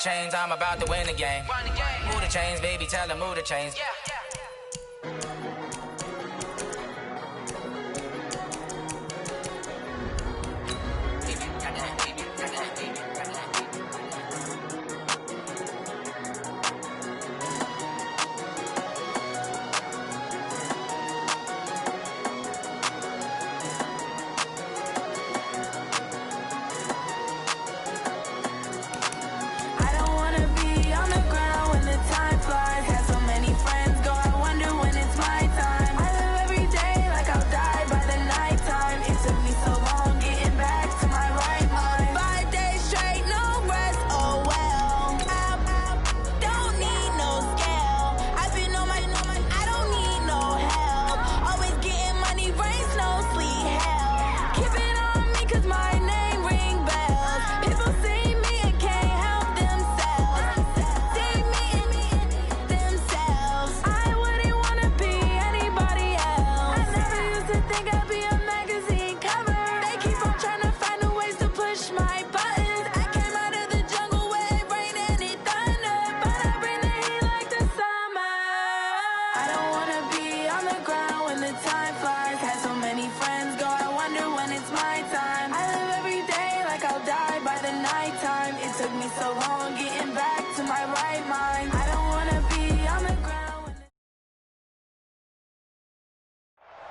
chains, I'm about to win the game. Move the chains, baby, tell them move the chains.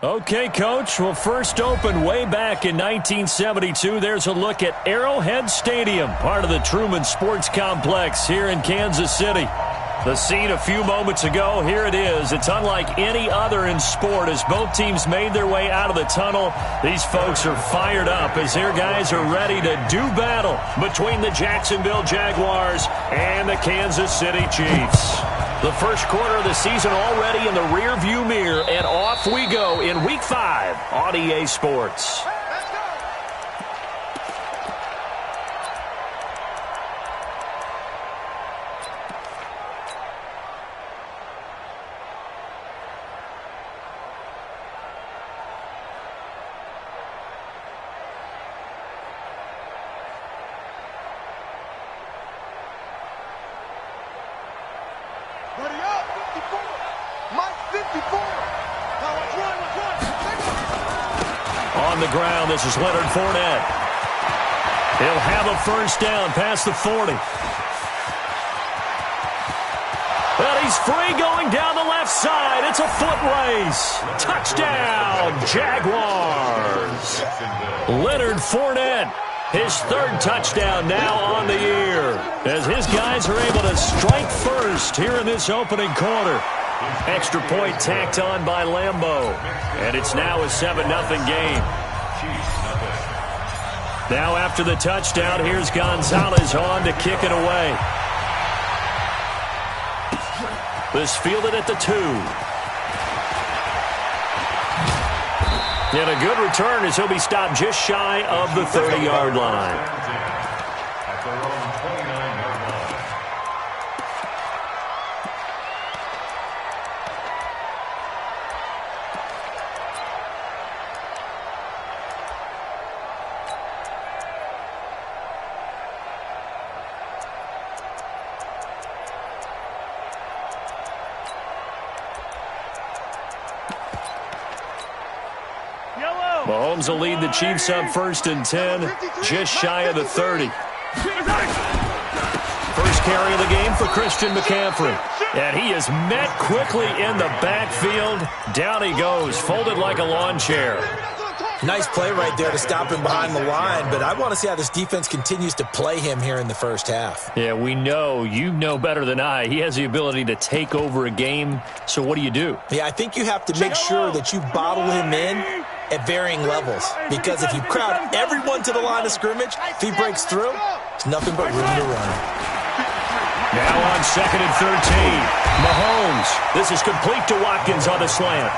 Okay, Coach. Well, first opened way back in 1972. There's a look at Arrowhead Stadium, part of the Truman Sports Complex here in Kansas City. The scene a few moments ago, here it is. It's unlike any other in sport as both teams made their way out of the tunnel. These folks are fired up as their guys are ready to do battle between the Jacksonville Jaguars and the Kansas City Chiefs. The first quarter of the season already in the rearview mirror, and off we go in Week 5 on EA Sports. On the ground, this is Leonard Fournette. He'll have a first down past the 40. And he's free going down the left side. It's a foot race. Touchdown, Jaguars. Leonard Fournette, his third touchdown now on the year, as his guys are able to strike first here in this opening quarter. Extra point tacked on by Lambeau. And it's now a 7-0 game. Now after the touchdown, here's Gonzalez on to kick it away. This fielded at the 2. And a good return as he'll be stopped just shy of the 30-yard line. Mahomes will lead the Chiefs up 1st and 10, just shy of the 30. First carry of the game for Christian McCaffrey. And he is met quickly in the backfield. Down he goes, folded like a lawn chair. Nice play right there to stop him behind the line, but I want to see how this defense continues to play him here in the first half. Yeah, we know. You know better than I. He has the ability to take over a game, so what do you do? Yeah, I think you have to make sure that you bottle him in at varying levels, because if you crowd everyone to the line of scrimmage, if he breaks through, it's nothing but room to run. Now on 2nd and 13, Mahomes. This is complete to Watkins on the slant.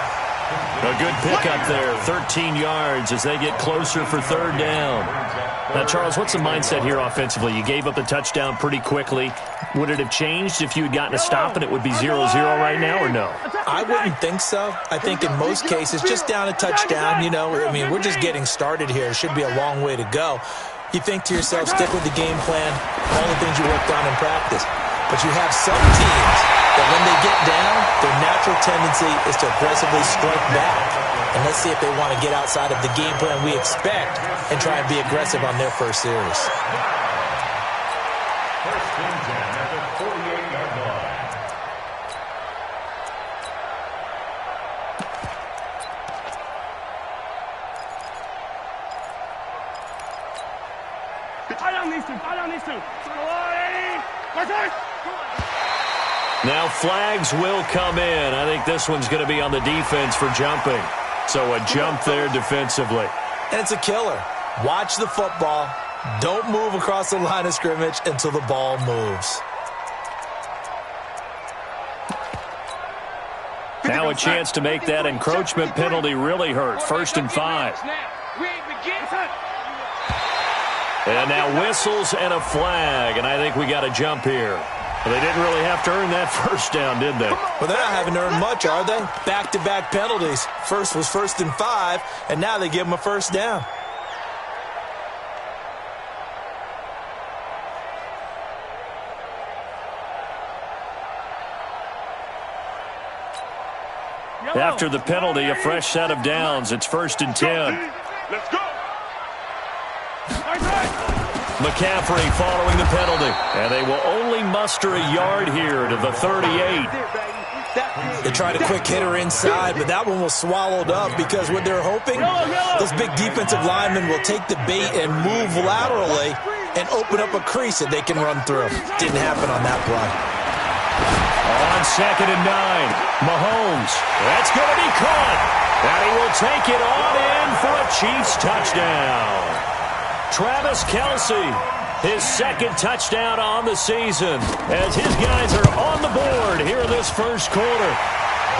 A good pickup there, 13 yards as they get closer for 3rd down. Now, Charles, what's the mindset here offensively? You gave up the touchdown pretty quickly. Would it have changed if you had gotten a stop and it would be 0-0 right now, or no? I wouldn't think so. I think in most cases, just down a touchdown, you know, I mean, we're just getting started here. It should be a long way to go. You think to yourself, stick with the game plan, all the things you worked on in practice. But you have some teams that when they get down, their natural tendency is to aggressively strike back. And let's see if they want to get outside of the game plan we expect and try and be aggressive on their first series. First and 10 at the 48-yard line. Now flags will come in. I think this one's going to be on the defense for jumping. So a jump there defensively. And it's a killer. Watch the football. Don't move across the line of scrimmage until the ball moves. Now a chance to make that encroachment penalty really hurt. 1st and 5. And now whistles and a flag, and I think we got a jump here. Well, they didn't really have to earn that first down, did they? Well, they're not having to earn much, are they? Back-to-back penalties. First was 1st and 5, and now they give them a first down. After the penalty, a fresh set of downs. It's 1st and 10. Let's go. McCaffrey following the penalty. And they will only muster a yard here to the 38. They tried a quick hitter inside, but that one was swallowed up because what they're hoping, those big defensive linemen will take the bait and move laterally and open up a crease that they can run through. Didn't happen on that play. On 2nd and 9, Mahomes. That's going to be caught. And he will take it on in for a Chiefs touchdown. Travis Kelce, his 2nd touchdown on the season as his guys are on the board here in this first quarter.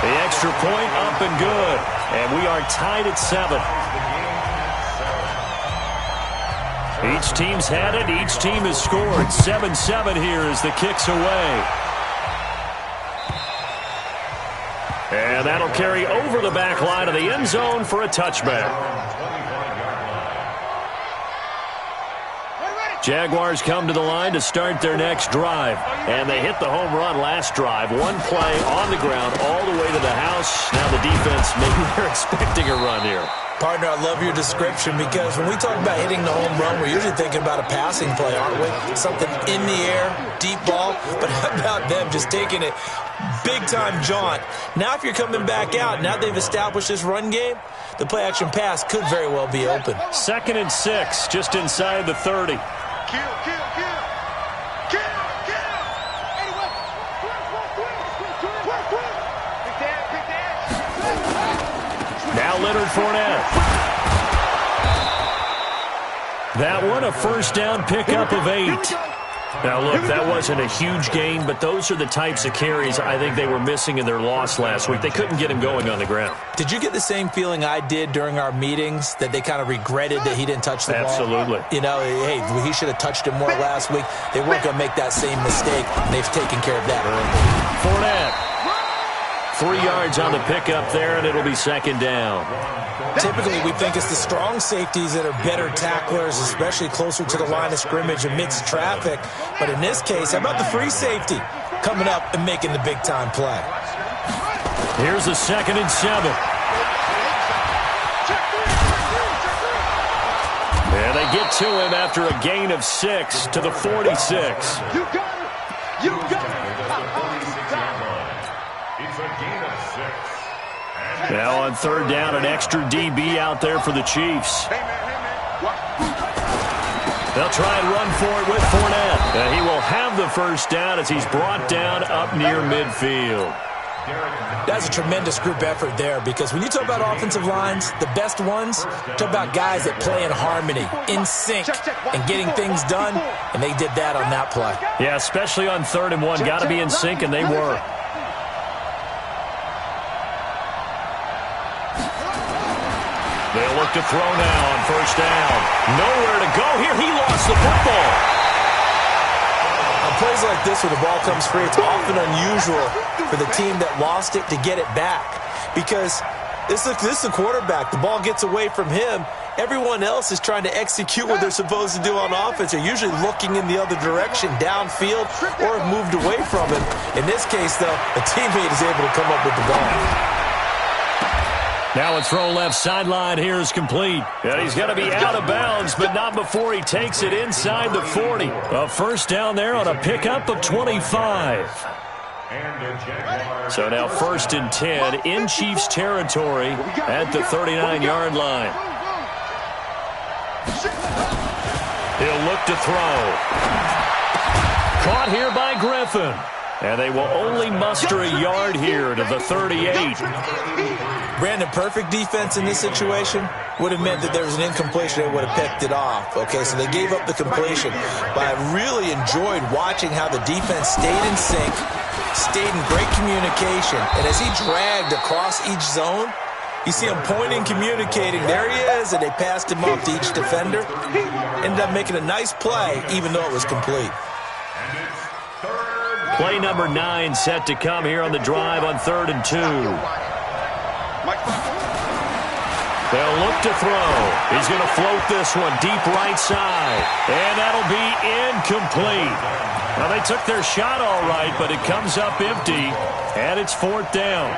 The extra point up and good, and we are tied at 7. Each team's had it. Each team has scored. 7-7 here as the kick's away. And that'll carry over the back line of the end zone for a touchback. Jaguars come to the line to start their next drive. And they hit the home run last drive. One play on the ground all the way to the house. Now the defense, maybe they're expecting a run here. Partner, I love your description because when we talk about hitting the home run, we're usually thinking about a passing play, aren't we? Something in the air, deep ball. But how about them just taking it big-time jaunt? Now if you're coming back out, now they've established this run game, the play-action pass could very well be open. 2nd and 6, just inside the 30. Now Leonard Fournette. That one, a first down pickup of 8. Now, look, that wasn't a huge gain, but those are the types of carries I think they were missing in their loss last week. They couldn't get him going on the ground. Did you get the same feeling I did during our meetings, that they kind of regretted that he didn't touch the ball? Absolutely. You know, hey, he should have touched him more last week. They weren't going to make that same mistake. They've taken care of that early. Fournette. 3 yards on the pickup there, and it'll be 2nd down. Typically, we think it's the strong safeties that are better tacklers, especially closer to the line of scrimmage amidst traffic. But in this case, how about the free safety coming up and making the big-time play? Here's a 2nd and 7. And they get to him after a gain of 6 to the 46. You got it. You got it. It's a gain of 6. Now on 3rd down, an extra DB out there for the Chiefs. They'll try and run for it with Fournette. And he will have the first down as he's brought down up near midfield. That's a tremendous group effort there, because when you talk about offensive lines, the best ones, talk about guys that play in harmony, in sync, and getting things done, and they did that on that play. Yeah, especially on 3rd and 1. Got to be in sync, and they were. They'll look to throw now on 1st down. Nowhere to go here. He lost the football. On plays like this where the ball comes free, it's often unusual for the team that lost it to get it back, because this is the quarterback. The ball gets away from him, everyone else is trying to execute what they're supposed to do on offense. They're usually looking in the other direction, downfield, or have moved away from him. In this case, though, a teammate is able to come up with the ball. Now a throw left sideline here is complete. And he's going to be out of bounds, but not before he takes it inside the 40. A first down there on a pickup of 25. So now 1st and 10 in Chiefs territory at the 39-yard line. He'll look to throw. Caught here by Griffin. And they will only muster a yard here to the 38. Brandon, perfect defense in this situation would have meant that there was an incompletion. They would have picked it off. Okay, so they gave up the completion. But I really enjoyed watching how the defense stayed in sync, stayed in great communication. And as he dragged across each zone, you see him pointing, communicating. There he is, and they passed him off to each defender. Ended up making a nice play, even though it was complete. Play number 9 set to come here on the drive on 3rd and 2. They'll look to throw. He's going to float this one deep right side. And that'll be incomplete. Well, they took their shot all right, but it comes up empty. And it's 4th down.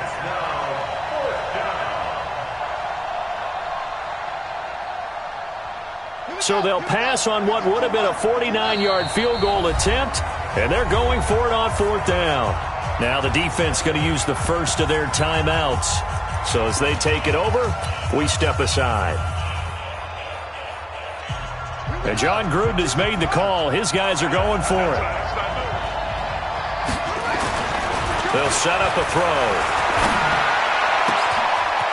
So they'll pass on what would have been a 49-yard field goal attempt. And they're going for it on 4th down. Now the defense going to use the first of their timeouts. So as they take it over, we step aside. And John Gruden has made the call. His guys are going for it. They'll set up a throw.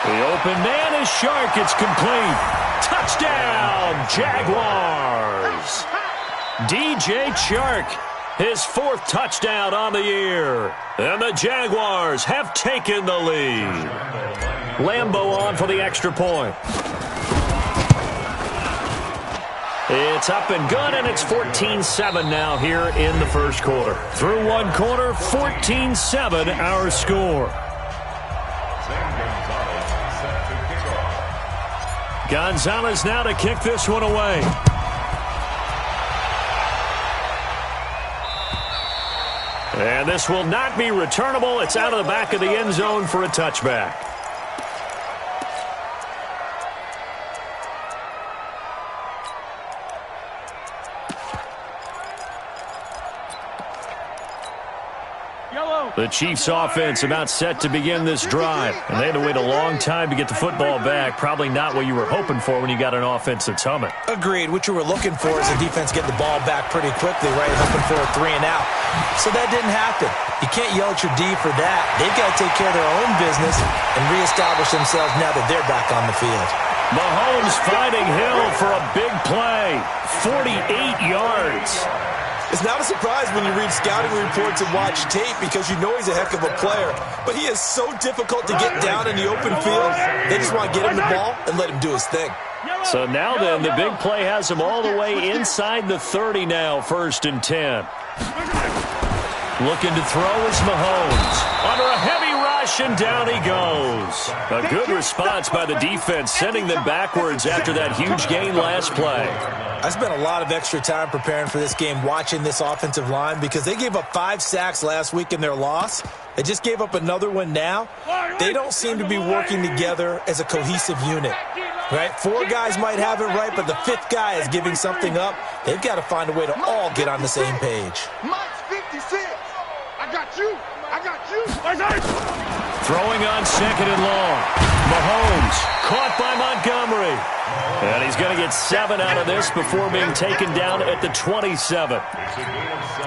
The open man is Shark. It's complete. Touchdown, Jaguars. DJ Chark, his 4th touchdown on the year. And the Jaguars have taken the lead. Lambeau on for the extra point. It's up and good, and it's 14-7 now here in the first quarter. Through one quarter, 14-7 our score. Gonzalez now to kick this one away. And this will not be returnable. It's out of the back of the end zone for a touchback. The Chiefs offense about set to begin this drive. And they had to wait a long time to get the football back. Probably not what you were hoping for when you got an offense that's humming. Agreed. What you were looking for is the defense getting the ball back pretty quickly, right? Hoping for a 3 and out. So that didn't happen. You can't yell at your D for that. They've got to take care of their own business and reestablish themselves now that they're back on the field. Mahomes finding Hill for a big play. 48 yards. It's not a surprise when you read scouting reports and watch tape because you know he's a heck of a player. But he is so difficult to get down in the open field. They just want to get him the ball and let him do his thing. So now then, the big play has him all the way inside the 30 now, 1st and 10. Looking to throw is Mahomes. Under a heavy rush, and down he goes. A good response by the defense, sending them backwards after that huge gain last play. I spent a lot of extra time preparing for this game watching this offensive line because they gave up 5 sacks last week in their loss. They just gave up another one now. They don't seem to be working together as a cohesive unit. Right? 4 guys might have it right, but the 5th guy is giving something up. They've got to find a way to all get on the same page. Mike's 56. I got you. I got you. Throwing on 2nd and long. Mahomes caught by Montgomery. And he's going to get 7 out of this before being taken down at the 27.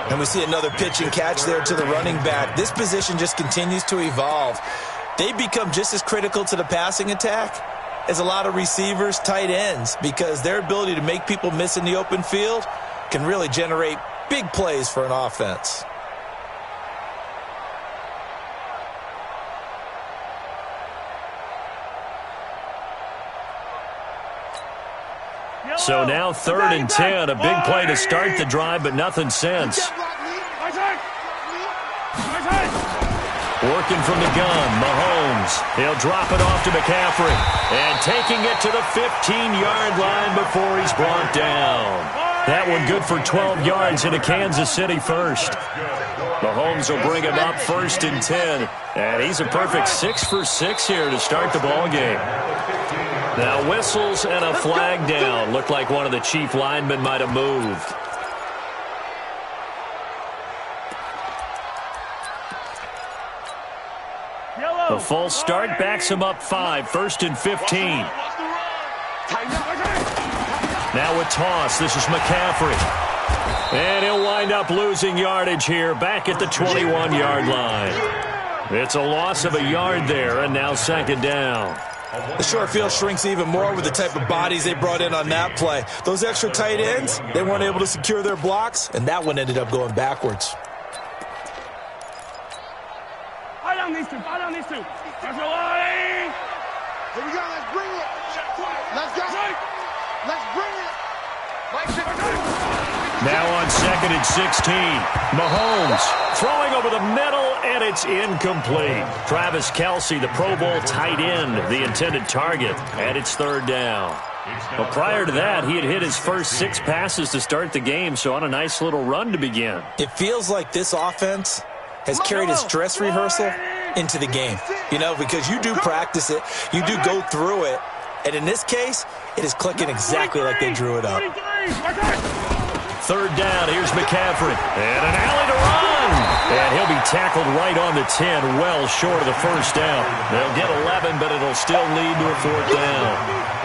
And we see another pitch and catch there to the running back. This position just continues to evolve. They become just as critical to the passing attack as a lot of receivers, tight ends, because their ability to make people miss in the open field can really generate big plays for an offense. So now 3rd and 10, a big play to start the drive, but nothing since. Working from the gun, Mahomes. He'll drop it off to McCaffrey. And taking it to the 15-yard line before he's brought down. That one good for 12 yards into Kansas City first. Mahomes will bring him up 1st and 10. And he's a perfect 6 for 6 here to start the ball game. Now whistles and a flag down. Looked like one of the chief linemen might have moved. The false start backs him up 5, 1st and 15. Now a toss. This is McCaffrey. And he'll wind up losing yardage here back at the 21-yard line. It's a loss of a yard there, and now 2nd down. The short field shrinks even more with the type of bodies they brought in on that play. Those extra tight ends, they weren't able to secure their blocks, and that one ended up going backwards. These two. That's a line. Here we go. Let's bring it. Let's go. Let's bring it. Now on 2nd and 16. Mahomes throwing over the middle, and it's incomplete. Travis Kelce, the Pro Bowl tight end, the intended target, and it's 3rd down. Well, prior to that, he had hit his first 6 passes to start the game, so on a nice little run to begin. It feels like this offense has carried its dress rehearsal into the game, because you do practice it, you do go through it, and in this case, it is clicking exactly like they drew it up. 3rd down, here's McCaffrey, and an alley to run, and he'll be tackled right on the 10, well short of the 1st down. They'll get 11, but it'll still lead to a 4th down.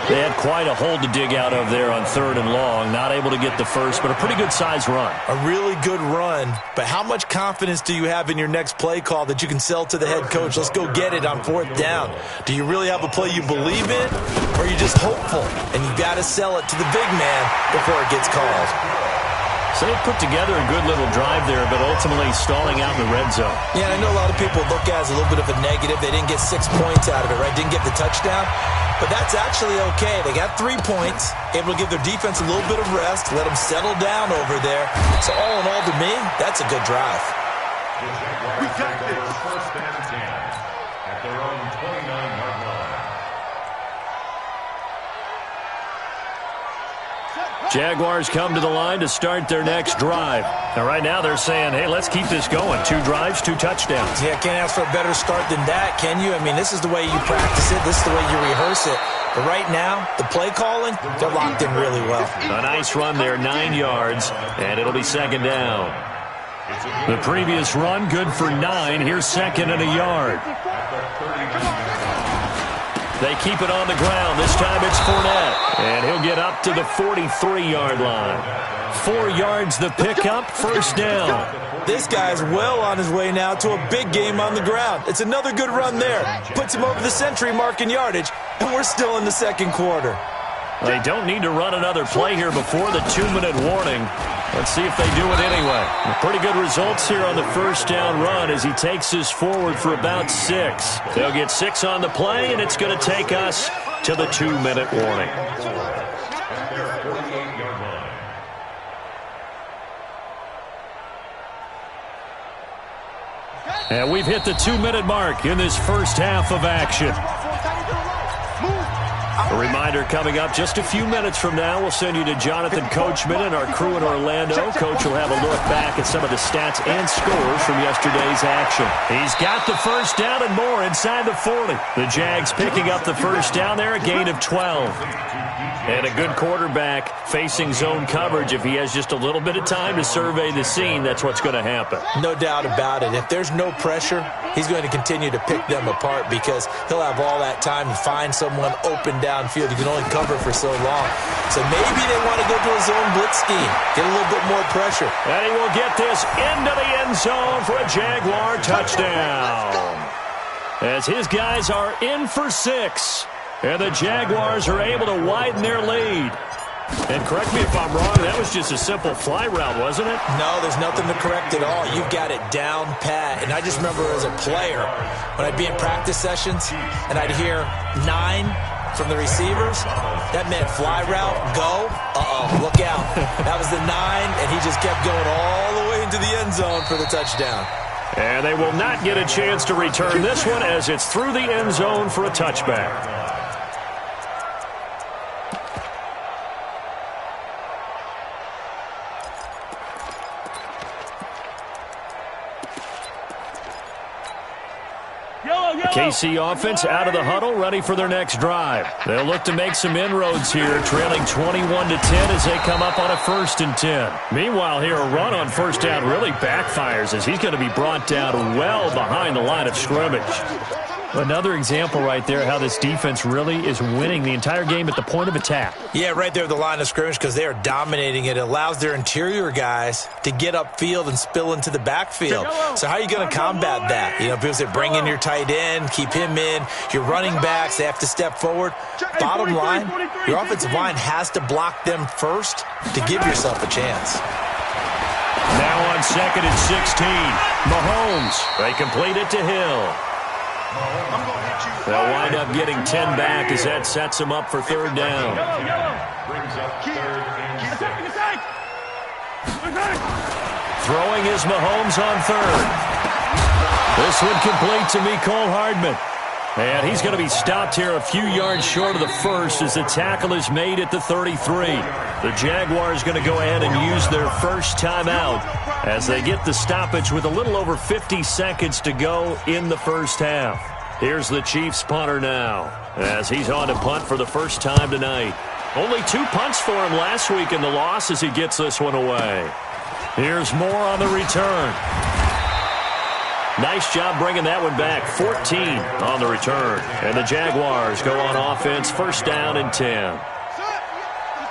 They had quite a hole to dig out of there on 3rd and long. Not able to get the first, but a pretty good-sized run. A really good run, but how much confidence do you have in your next play call that you can sell to the head coach? Let's go get it on 4th down. Do you really have a play you believe in, or are you just hopeful, and you've got to sell it to the big man before it gets called? So they put together a good little drive there, but ultimately stalling out in the red zone. Yeah, I know a lot of people look at it as a little bit of a negative. They didn't get 6 points out of it, right? Didn't get the touchdown. But that's actually okay. They got 3 points, able to give their defense a little bit of rest, let them settle down over there. So all in all, to me, that's a good drive. We got this. 1st and 10 at their own 29-yard line. Jaguars come to the line to start their next drive. And right now they're saying, hey, let's keep this going. 2 drives, 2 touchdowns. Yeah, can't ask for a better start than that, can you? I mean, this is the way you practice it. This is the way you rehearse it. But right now, the play calling, they're locked in really well. A nice run there, 9 yards, and it'll be 2nd down. The previous run, good for 9. Here's 2nd and a yard. They keep it on the ground. This time it's Fournette. And he'll get up to the 43-yard line. 4 yards the pickup, 1st down. This guy's well on his way now to a big game on the ground. It's another good run there. Puts him over the century mark in yardage, and we're still in the 2nd quarter. They don't need to run another play here before the 2-minute warning. Let's see if they do it anyway. Pretty good results here on the 1st down run as he takes us forward for about 6. They'll get 6 on the play, and it's going to take us to the 2-minute warning. And we've hit the 2-minute mark in this first half of action. A reminder coming up just a few minutes from now. We'll send you to Jonathan Coachman and our crew in Orlando. Coach will have a look back at some of the stats and scores from yesterday's action. He's got the 1st down and more inside the 40. The Jags picking up the 1st down there, a gain of 12. And a good quarterback facing zone coverage. If he has just a little bit of time to survey the scene, that's what's going to happen. No doubt about it. If there's no pressure, he's going to continue to pick them apart because he'll have all that time to find someone open downfield. He can only cover for so long. So maybe they want to go to a zone blitz scheme, get a little bit more pressure. And he will get this into the end zone for a Jaguar touchdown. As his guys are in for 6. And the Jaguars are able to widen their lead. And correct me if I'm wrong, that was just a simple fly route, wasn't it? No, there's nothing to correct at all. You've got it down pat. And I just remember as a player, when I'd be in practice sessions and I'd hear 9 from the receivers, that meant fly route, go, look out. That was the 9, and he just kept going all the way into the end zone for the touchdown. And they will not get a chance to return this one as it's through the end zone for a touchback. KC offense out of the huddle, ready for their next drive. They'll look to make some inroads here, trailing 21-10 as they come up on a 1st and 10. Meanwhile, here a run on first down really backfires as he's going to be brought down well behind the line of scrimmage. Another example right there how this defense really is winning the entire game at the point of attack. Yeah, right there at the line of scrimmage because they are dominating it. It allows their interior guys to get upfield and spill into the backfield. So how are you going to combat that? You know, people say bring in your tight end, keep him in. Your running backs, they have to step forward. Bottom line, your offensive line has to block them first to give yourself a chance. Now on 2nd and 16, Mahomes. They complete it to Hill. They'll wind up getting 10 back as that sets them up for 3rd down. Brings up 3rd and 6. Throwing is Mahomes on 3rd. This one complete to Mecole Hardman. And he's going to be stopped here a few yards short of the first as the tackle is made at the 33. The Jaguars going to go ahead and use their first timeout as they get the stoppage with a little over 50 seconds to go in the first half. Here's the Chiefs punter now as he's on to punt for the first time tonight. Only 2 punts for him last week in the loss as he gets this one away. Here's Moore on the return. Nice job bringing that one back. 14 on the return. And the Jaguars go on offense, 1st down and 10.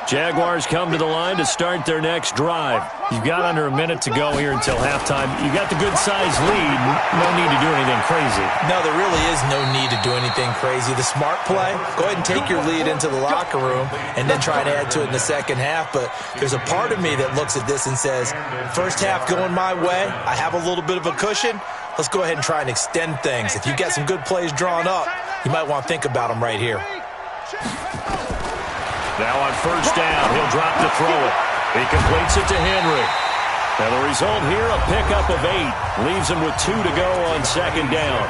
Jaguars come to the line to start their next drive. You've got under a minute to go here until halftime. You've got the good-sized lead. No need to do anything crazy. No, there really is no need to do anything crazy. The smart play, go ahead and take your lead into the locker room and then try to add to it in the second half. But there's a part of me that looks at this and says, first half going my way, I have a little bit of a cushion. Let's go ahead and try and extend things. If you've got some good plays drawn up, you might want to think about them right here. Now on 1st down, he'll drop to throw it. He completes it to Henry. And the result here, a pickup of 8. Leaves him with 2 to go on 2nd down.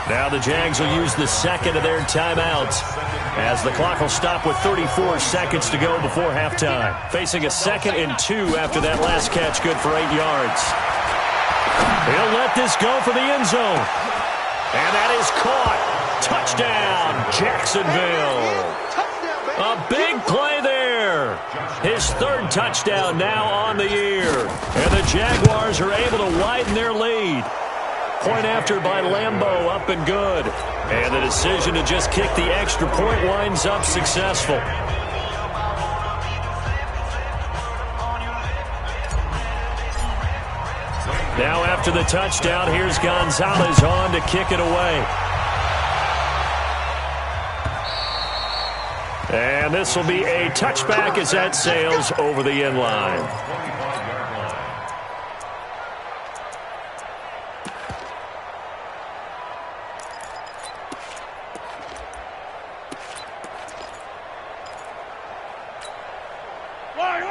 Now the Jags will use the second of their timeouts as the clock will stop with 34 seconds to go before halftime. Facing a 2nd and 2 after that last catch, good for 8 yards. He'll let this go for the end zone. And that is caught. Touchdown, Jacksonville. A big play there. His 3rd touchdown now on the year. And the Jaguars are able to widen their lead. Point after by Lambeau, up and good. And the decision to just kick the extra point winds up successful. Now after the touchdown, here's Gonzalez on to kick it away. And this will be a touchback as that sails over the end line.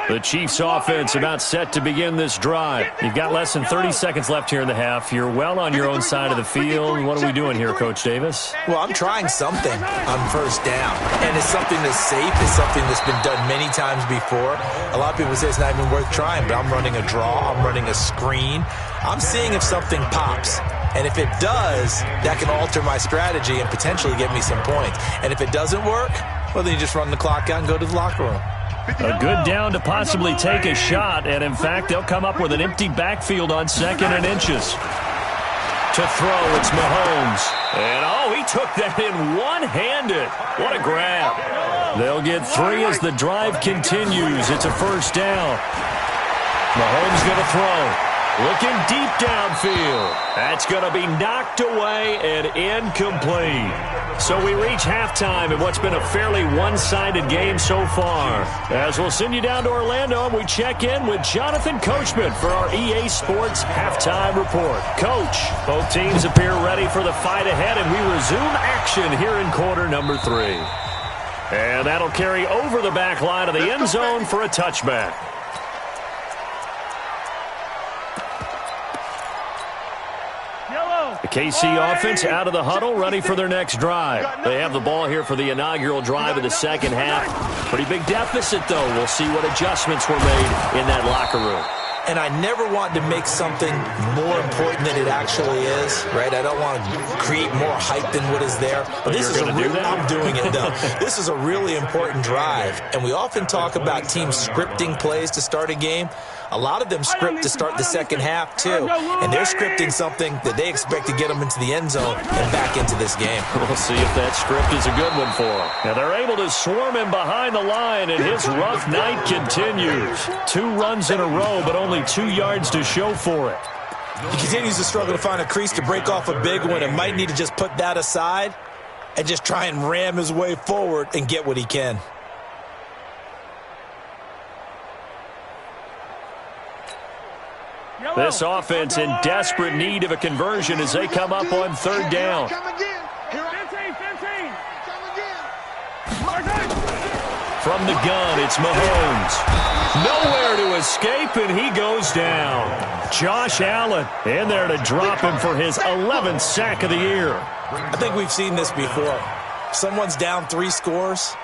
The Chiefs offense about set to begin this drive. You've got less than 30 seconds left here in the half. You're well on your own side of the field. What are we doing here, Coach Davis? Well, I'm trying something on 1st down. And it's something that's safe. It's something that's been done many times before. A lot of people say it's not even worth trying, but I'm running a draw. I'm running a screen. I'm seeing if something pops. And if it does, that can alter my strategy and potentially get me some points. And if it doesn't work, well, then you just run the clock out and go to the locker room. A good down to possibly take a shot, and in fact, they'll come up with an empty backfield on 2nd and inches. To throw, it's Mahomes. And, oh, he took that in one-handed. What a grab. They'll get 3 as the drive continues. It's a 1st down. Mahomes going to throw. Looking deep downfield. That's going to be knocked away and incomplete. So we reach halftime in what's been a fairly one-sided game so far. As we'll send you down to Orlando, and we check in with Jonathan Coachman for our EA Sports Halftime Report. Coach, both teams appear ready for the fight ahead, and we resume action here in quarter number 3. And that'll carry over the back line of the end zone for a touchback. The KC offense out of the huddle, ready for their next drive. They have the ball here for the inaugural drive of the second half. Pretty big deficit, though. We'll see what adjustments were made in that locker room. And I never want to make something more important than it actually is, right? I don't want to create more hype than what is there. But this is a real, I'm doing it, though. This is a really important drive. And we often talk about teams scripting plays to start a game. A lot of them script to start the second half, too. And they're scripting something that they expect to get them into the end zone and back into this game. We'll see if that script is a good one for them. Now, they're able to swarm him behind the line, and his rough night continues. 2 runs in a row, but only 2 yards to show for it. He continues to struggle to find a crease to break off a big one and might need to just put that aside and just try and ram his way forward and get what he can. This offense in desperate need of a conversion as they come up on third down. From the gun, it's Mahomes. Nowhere to escape, and he goes down. Josh Allen in there to drop him for his 11th sack of the year. I think we've seen this before. Someone's down 3 scores.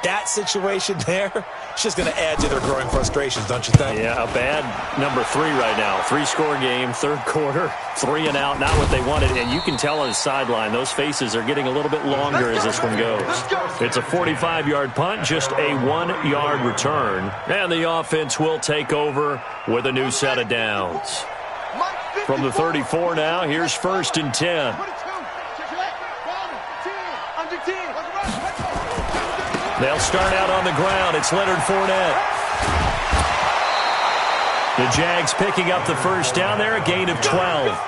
That situation there, it's just going to add to their growing frustrations, don't you think? Yeah, a bad number 3 right now. 3-score game, third quarter, 3 and out, not what they wanted. And you can tell on the sideline, those faces are getting a little bit longer as this one goes. It's a 45-yard punt, just a 1-yard return. And the offense will take over with a new set of downs. From the 34 now, here's 1st and 10. They'll start out on the ground. It's Leonard Fournette. The Jags picking up the first down there, a gain of 12.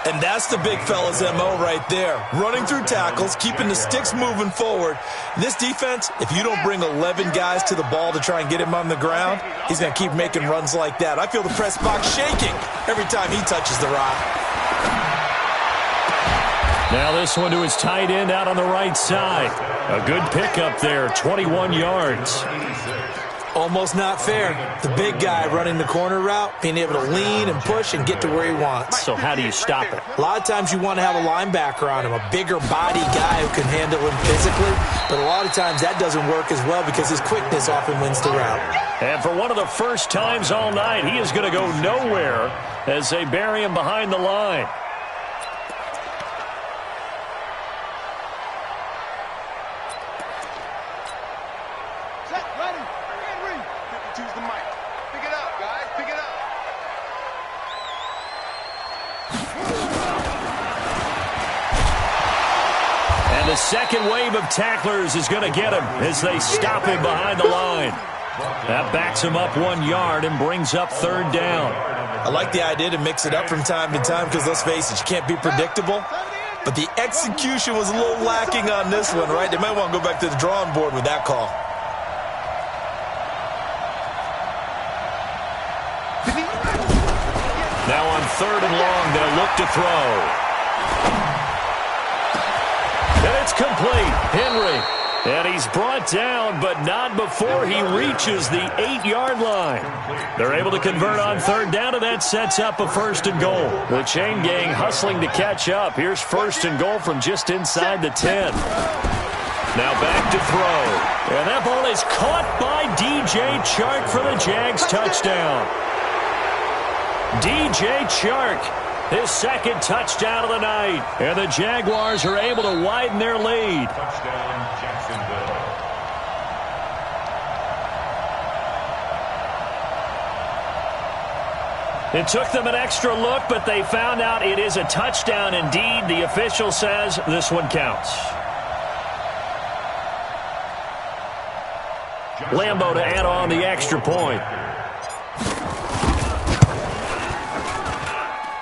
And that's the big fella's MO right there. Running through tackles, keeping the sticks moving forward. This defense, if you don't bring 11 guys to the ball to try and get him on the ground, he's going to keep making runs like that. I feel the press box shaking every time he touches the rock. Now this one to his tight end out on the right side. A good pickup there, 21 yards. Almost not fair. The big guy running the corner route, being able to lean and push and get to where he wants. So how do you stop it? A lot of times you want to have a linebacker on him, a bigger body guy who can handle him physically. But a lot of times that doesn't work as well because his quickness often wins the route. And for one of the first times all night, he is going to go nowhere as they bury him behind the line. The second wave of tacklers is going to get him as they stop him behind the line. That backs him up 1 yard and brings up third down. I like the idea to mix it up from time to time because, let's face it, you can't be predictable. But the execution was a little lacking on this one, right? They might want to go back to the drawing board with that call. Now on third and long, they'll look to throw. And it's complete. Henry. And he's brought down, but not before he reaches the 8-yard line. They're able to convert on third down, and that sets up a 1st and goal. The chain gang hustling to catch up. Here's 1st and goal from just inside the 10. Now back to throw. And that ball is caught by DJ Chark for the Jags touchdown. DJ Chark, his second touchdown of the night. And the Jaguars are able to widen their lead. Touchdown, Jacksonville. It took them an extra look, but they found out it is a touchdown indeed. The official says this one counts. Lambo to add on the extra point.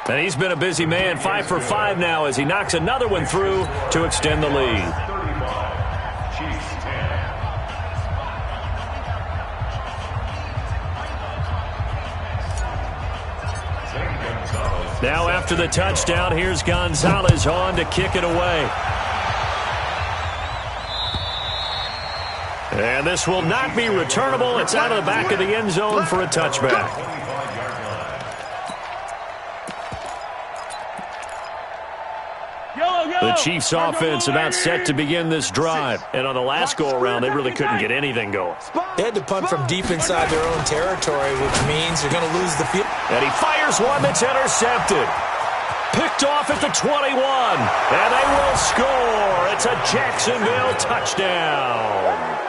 And he's been a busy man, 5 for 5 now as he knocks another one through to extend the lead. 35, Chiefs 10. Now after the touchdown, here's Gonzalez on to kick it away. And this will not be returnable. It's out of the back of the end zone for a touchback. The Chiefs offense about set to begin this drive. And on the last go-around, they really couldn't get anything going. They had to punt from deep inside their own territory, which means they're going to lose the field. And he fires one that's intercepted. Picked off at the 21. And they will score. It's a Jacksonville touchdown.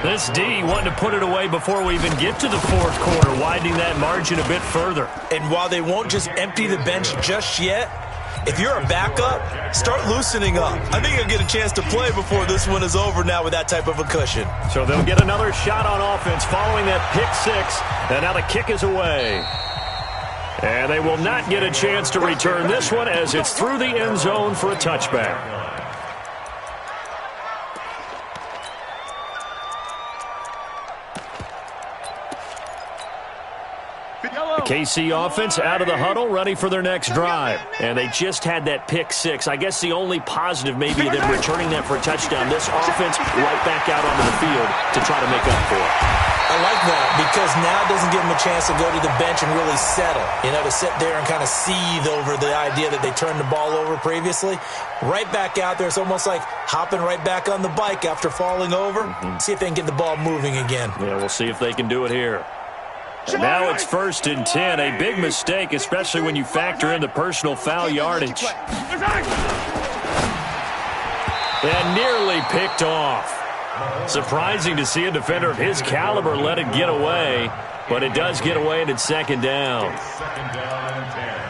This D wanted to put it away before we even get to the fourth quarter, widening that margin a bit further. And while they won't just empty the bench just yet, if you're a backup, start loosening up. I think you'll get a chance to play before this one is over now with that type of a cushion. So they'll get another shot on offense following that pick six. And now the kick is away. And they will not get a chance to return this one as it's through the end zone for a touchback. KC offense out of the huddle, ready for their next drive. And they just had that pick six. I guess the only positive maybe them returning that for a touchdown. This offense right back out onto the field to try to make up for it. I like that because now it doesn't give them a chance to go to the bench and really settle. You know, to sit there and kind of seethe over the idea that they turned the ball over previously. Right back out there. It's almost like hopping right back on the bike after falling over. See if they can get the ball moving again. Yeah, we'll see if they can do it here. And now it's 1st and 10. A big mistake, especially when you factor in the personal foul yardage. And nearly picked off. Surprising to see a defender of his caliber let it get away, but it does get away and it's 2nd down. Second down and 10.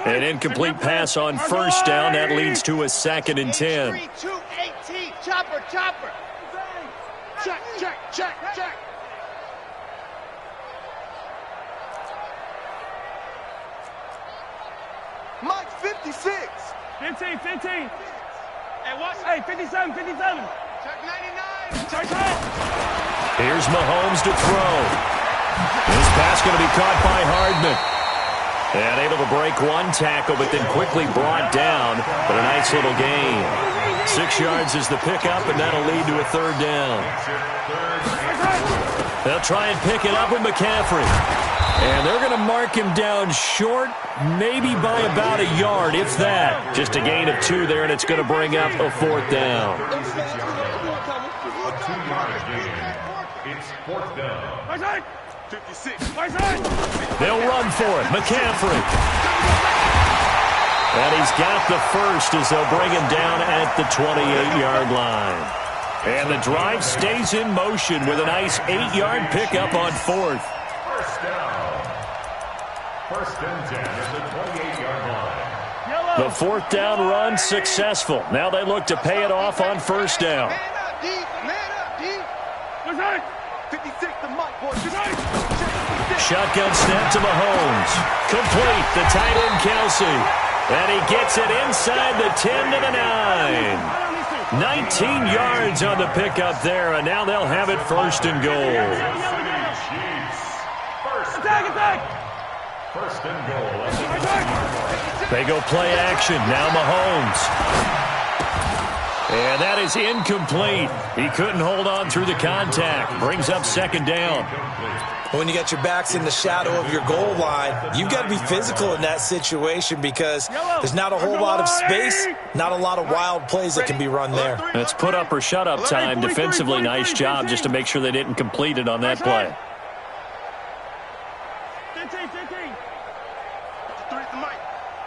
An incomplete pass on 1st down. That leads to a 2nd and 10. 2-18. Chopper. Check. Mike, 56. 15. Hey, 57. Check 99. Check. Here's Mahomes to throw. This pass going to be caught by Hardman. And able to break one tackle, but then quickly brought down. But a nice little gain. 6 yards is the pickup, and that'll lead to a 3rd down. They'll try and pick it up with McCaffrey. And they're going to mark him down short, maybe by about a yard, if that. Just a gain of 2 there, and it's going to bring up a 4th down. A 2-yard gain. It's 4th down. 56. They'll run for it. McCaffrey. And he's got the first as they'll bring him down at the 28-yard line. And the drive stays in motion with a nice 8-yard pickup on 4th. First down. 1st and 10 at the 28-yard line. The 4th down run successful. Now they look to pay it off on 1st down. Man up, D. 56 to Mike, boy. Shotgun snap to Mahomes. Complete. The tight end, Kelsey. And he gets it inside the 10 to the 9. 19 yards on the pickup there, and now they'll have it 1st and goal. First and goal. They go play action. Now Mahomes. And that is incomplete. He couldn't hold on through the contact. Brings up 2nd down. When you got your backs in the shadow of your goal line, you've got to be physical in that situation because there's not a whole lot of space, not a lot of wild plays that can be run there. It's put up or shut up time. Defensively, nice job just to make sure they didn't complete it on that play. 15. 53 is the mic.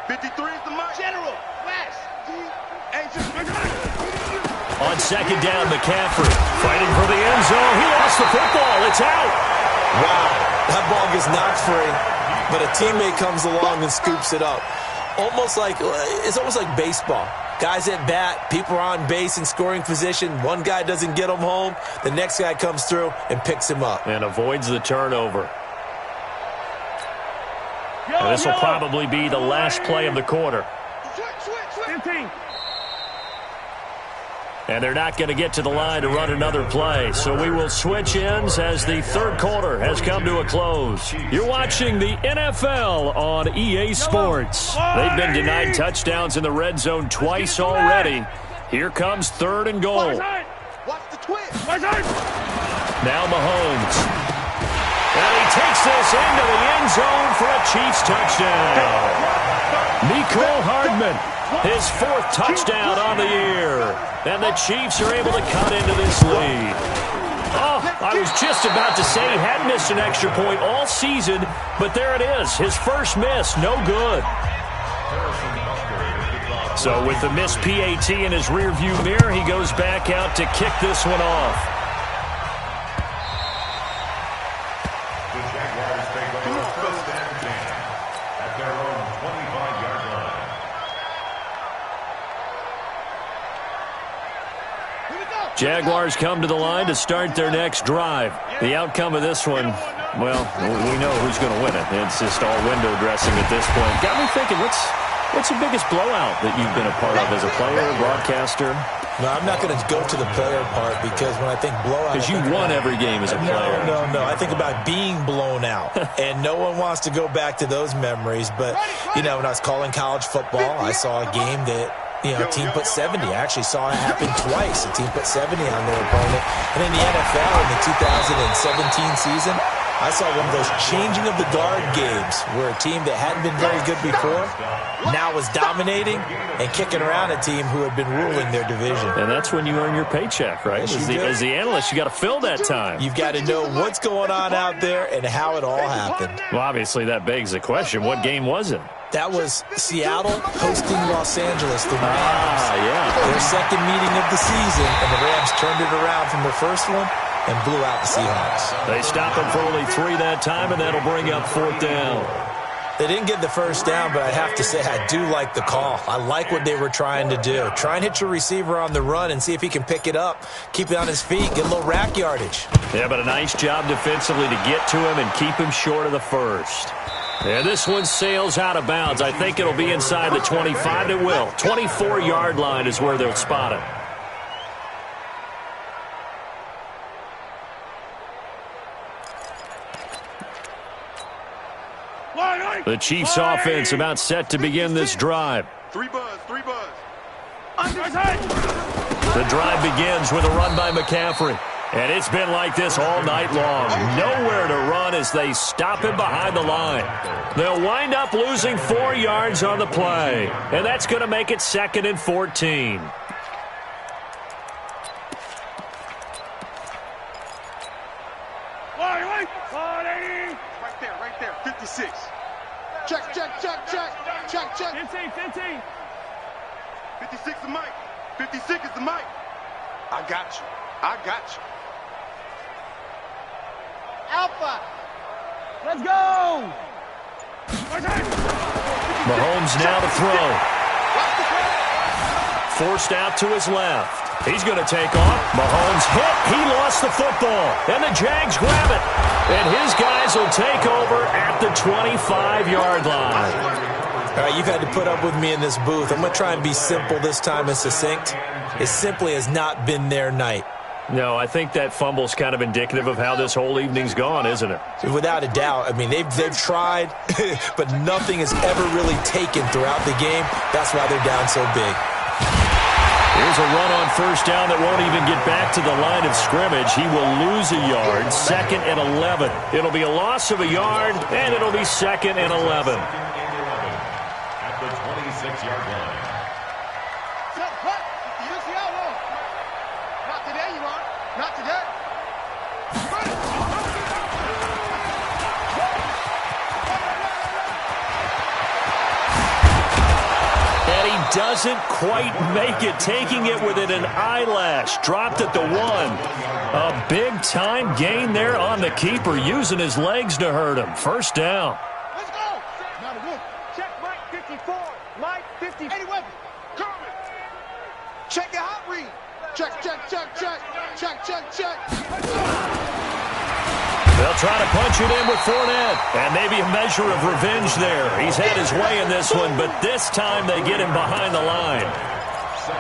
53 is the mic. General, flash. On 2nd down, McCaffrey fighting for the end zone. He lost the football. It's out. Wow, that ball gets knocked free, but a teammate comes along and scoops it up. It's almost like baseball. Guys at bat, people are on base in scoring position. One guy doesn't get him home. The next guy comes through and picks him up. And avoids the turnover. And this will probably be the last play of the quarter. 15. And they're not going to get to the line to run another play. So we will switch ends as the 3rd quarter has come to a close. You're watching the NFL on EA Sports. They've been denied touchdowns in the red zone twice already. Here comes 3rd and goal. Watch the twist. Now Mahomes. And he takes this into the end zone for a Chiefs touchdown. Mecole Hardman, his 4th touchdown on the year. And the Chiefs are able to cut into this lead. Oh, I was just about to say he had missed an extra point all season, but there it is. His first miss, no good. So with the missed PAT in his rearview mirror, he goes back out to kick this one off. The Jaguars take over first and 10 at their own 25-yard line. Jaguars come to the line to start their next drive. The outcome of this one, well, we know who's going to win it. It's just all window dressing at this point. Got me thinking, what's the biggest blowout that you've been a part of as a player, broadcaster? No, I'm not going to go to the player part because when I think blowout... Because you won every game as a player. No. I think about being blown out. And no one wants to go back to those memories. But, you know, when I was calling college football, I saw a game that... a team put 70. I actually saw it happen twice. A team put 70 on their opponent. And in the NFL in the 2017 season, I saw one of those changing of the guard games where a team that hadn't been very good before now was dominating and kicking around a team who had been ruling their division. And that's when you earn your paycheck, right? As the analyst, you got to fill that time. You've got to know what's going on out there and how it all happened. Well, obviously, that begs the question, what game was it? That was Seattle hosting Los Angeles, the Rams. Their second meeting of the season, and the Rams turned it around from the first one and blew out the Seahawks. They stopped them for only 3 that time, and that'll bring up 4th down. They didn't get the first down, but I have to say I do like the call. I like what they were trying to do. Try and hit your receiver on the run and see if he can pick it up, keep it on his feet, get a little rack yardage. Yeah, but a nice job defensively to get to him and keep him short of the first. And this one sails out of bounds. I think it'll be inside the 25. It will. 24-yard line is where they'll spot it. The Chiefs offense about set to begin this drive. 3 buzz. The drive begins with a run by McCaffrey. And it's been like this all night long. Nowhere to run as they stop him behind the line. They'll wind up losing 4 yards on the play. And that's going to make it 2nd and 14. Right there. 56. Check. 15. 56 is Mike. 56 is the Mike. I got you. Alpha. Let's go. Mahomes now to throw. Forced out to his left. He's going to take off. Mahomes hit. He lost the football. And the Jags grab it. And his guys will take over at the 25-yard line. All right, you've had to put up with me in this booth. I'm going to try and be simple this time and succinct. It simply has not been their night. No, I think that fumble's kind of indicative of how this whole evening's gone, isn't it? Without a doubt. I mean, they've tried, but nothing has ever really taken throughout the game. That's why they're down so big. Here's a run on first down that won't even get back to the line of scrimmage. He will lose a yard, 2nd and 11. It'll be a loss of a yard, and it'll be 2nd and 11. At the 26-yard line. Not today, you are. Not today. And he doesn't quite make it, taking it within an eyelash. Dropped at the 1. A big-time gain there on the keeper, using his legs to hurt him. First down. Let's go. Not a good. Check Mike 54. Mike 50. Anyway, Kermit. Check your hot read. Check. They'll try to punch it in with Fournette. And maybe a measure of revenge there. He's had his way in this one, but this time they get him behind the line.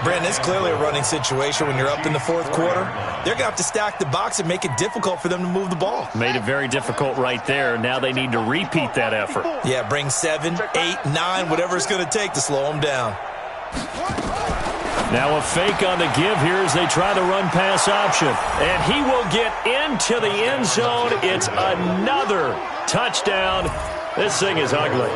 Brandon, it's clearly a running situation when you're up in the 4th quarter. They're going to have to stack the box and make it difficult for them to move the ball. Made it very difficult right there. Now they need to repeat that effort. Yeah, bring 7, 8, 9, whatever it's going to take to slow them down. Now a fake on the give here as they try the run-pass option. And he will get into the end zone. It's another touchdown. This thing is ugly.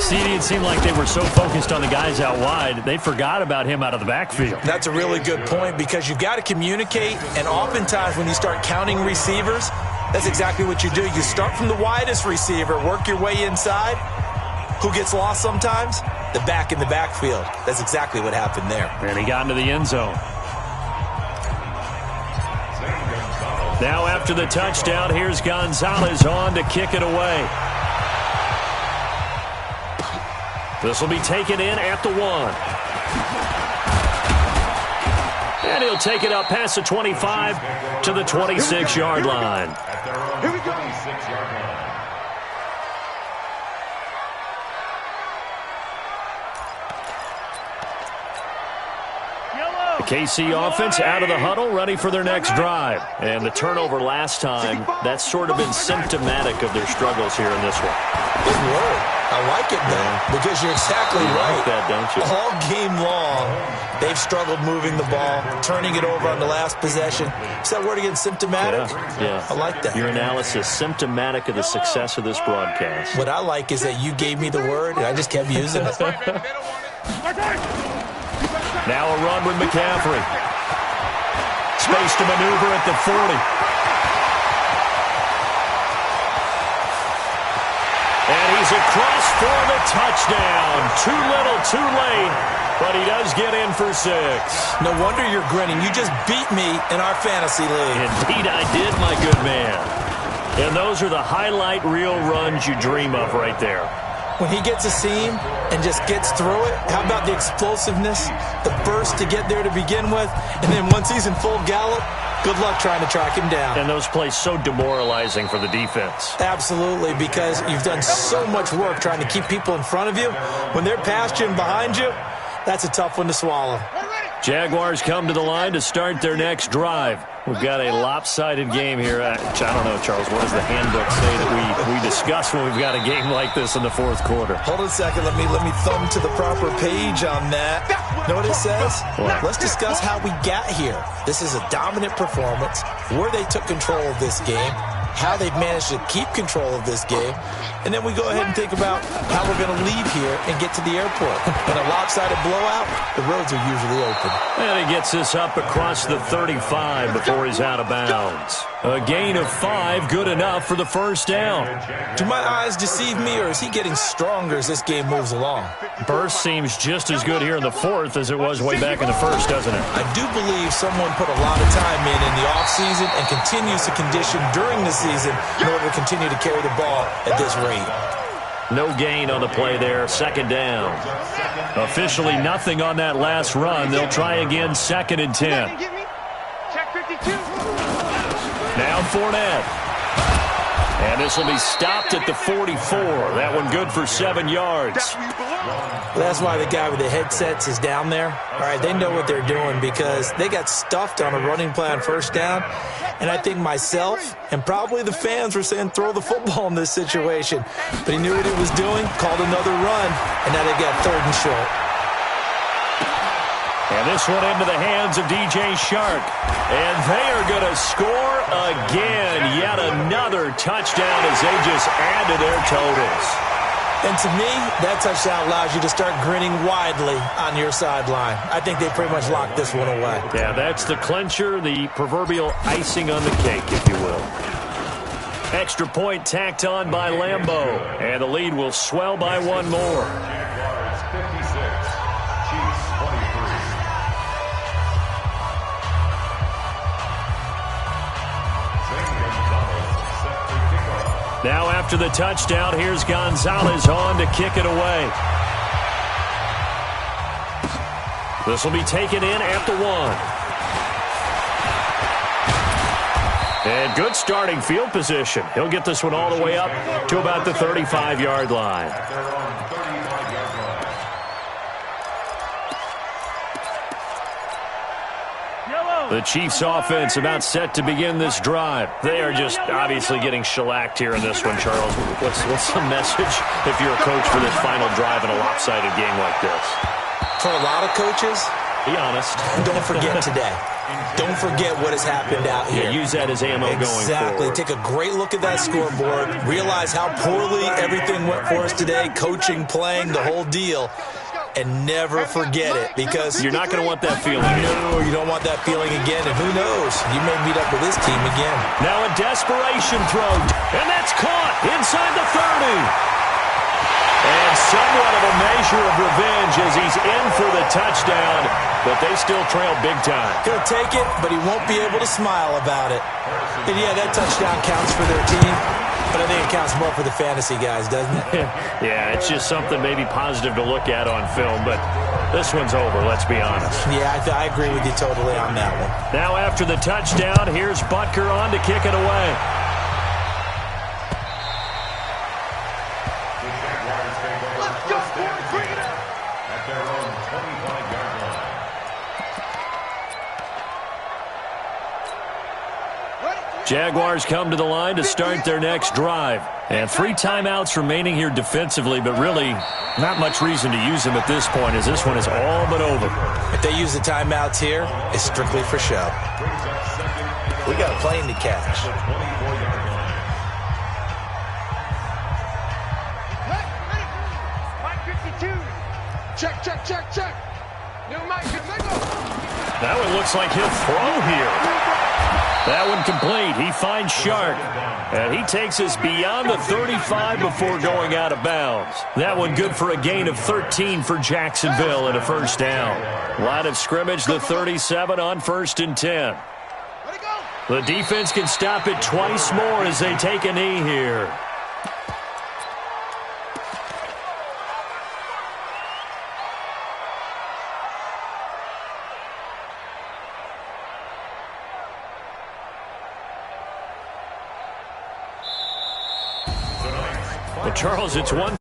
CD, it seemed like they were so focused on the guys out wide, they forgot about him out of the backfield. That's a really good point because you've got to communicate, and oftentimes when you start counting receivers, that's exactly what you do. You start from the widest receiver, work your way inside. Who gets lost sometimes? The back in the backfield. That's exactly what happened there. And he got into the end zone. Now after the touchdown, here's Gonzalez on to kick it away. This will be taken in at the 1. And he'll take it up past the 25 to the 26-yard line. Here we go. The KC offense out of the huddle, ready for their next drive. And the turnover last time, that's sort of been symptomatic of their struggles here in this one. Good word. I like it, though, because you're exactly right. Like that, don't you? All game long, they've struggled moving the ball, turning it over on the last possession. Is that word again, symptomatic? Yeah. I like that. Your analysis, symptomatic of the success of this broadcast. What I like is that you gave me the word, and I just kept using it. Now a run with McCaffrey. Space to maneuver at the 40. And he's across for the touchdown. Too little, too late, but he does get in for 6. No wonder you're grinning. You just beat me in our fantasy league. Indeed I did, my good man. And those are the highlight reel runs you dream of right there. When he gets a seam and just gets through it, how about the explosiveness, the burst to get there to begin with, and then once he's in full gallop, good luck trying to track him down. And those plays so demoralizing for the defense. Absolutely, because you've done so much work trying to keep people in front of you. When they're past you and behind you, that's a tough one to swallow. Jaguars come to the line to start their next drive. We've got a lopsided game here. I don't know, Charles, what does the handbook say that we discuss when we've got a game like this in the fourth quarter? Hold on a second. Let me thumb to the proper page on that. Know what it says? What? Let's discuss how we got here. This is a dominant performance, where they took control of this game, how they've managed to keep control of this game, and then we go ahead and think about how we're going to leave here and get to the airport. In a lopsided blowout, the roads are usually open. And he gets this up across the 35 before he's out of bounds. A gain of 5, good enough for the first down. Do my eyes deceive me, or is he getting stronger as this game moves along? Burst seems just as good here in the fourth as it was way back in the first, doesn't it? I do believe someone put a lot of time in the offseason and continues to condition during the season in order to continue to carry the ball at this rate. No gain on the play there, second down. Officially nothing on that last run. They'll try again, 2nd and 10. Check 52. Now Fournette. And this will be stopped at the 44. That one good for 7 yards. That's why the guy with the headsets is down there. All right, they know what they're doing because they got stuffed on a running play on first down. And I think myself and probably the fans were saying throw the football in this situation. But he knew what he was doing, called another run, and now they've got 3rd and short. And this one into the hands of DJ Shark. And they are going to score again. Yet another touchdown as they just add to their totals. And to me, that touchdown allows you to start grinning widely on your sideline. I think they pretty much locked this one away. Yeah, that's the clincher, the proverbial icing on the cake, if you will. Extra point tacked on by Lambeau. And the lead will swell by 1 more. Jaguars 56, Chiefs 23. Now after the touchdown, here's Gonzalez on to kick it away. This will be taken in at the 1. And good starting field position. He'll get this one all the way up to about the 35-yard line. The Chiefs offense about set to begin this drive. They are just obviously getting shellacked here in this one, Charles. What's the message if you're a coach for this final drive in a lopsided game like this? For a lot of coaches, be honest. Don't forget today. Don't forget what has happened out here. Yeah, use that as ammo going forward. Exactly. Take a great look at that scoreboard. Realize how poorly everything went for us today. Coaching, playing, the whole deal. And never forget it, because you're not going to want that feeling. No, you don't want that feeling again. And who knows? You may meet up with this team again. Now a desperation throw. And that's caught inside the 30. And somewhat of a measure of revenge as he's in for the touchdown, but they still trail big time. He'll take it, but he won't be able to smile about it. And yeah, that touchdown counts for their team, but I think it counts more for the fantasy guys, doesn't it? Yeah, it's just something maybe positive to look at on film, but this one's over, let's be honest. Yeah, I agree with you totally on that one. Now after the touchdown, here's Butker on to kick it away. Jaguars come to the line to start their next drive. And 3 timeouts remaining here defensively, but really not much reason to use them at this point, as this one is all but over. If they use the timeouts here, it's strictly for show. We got a plane to catch. Check, check, check, check. That one looks like he'll throw here. That one complete. He finds Shark. And he takes us beyond the 35 before going out of bounds. That one good for a gain of 13 for Jacksonville and a first down. Line of scrimmage, the 37 on 1st and 10. The defense can stop it twice more as they take a knee here. Well, Charles, it's one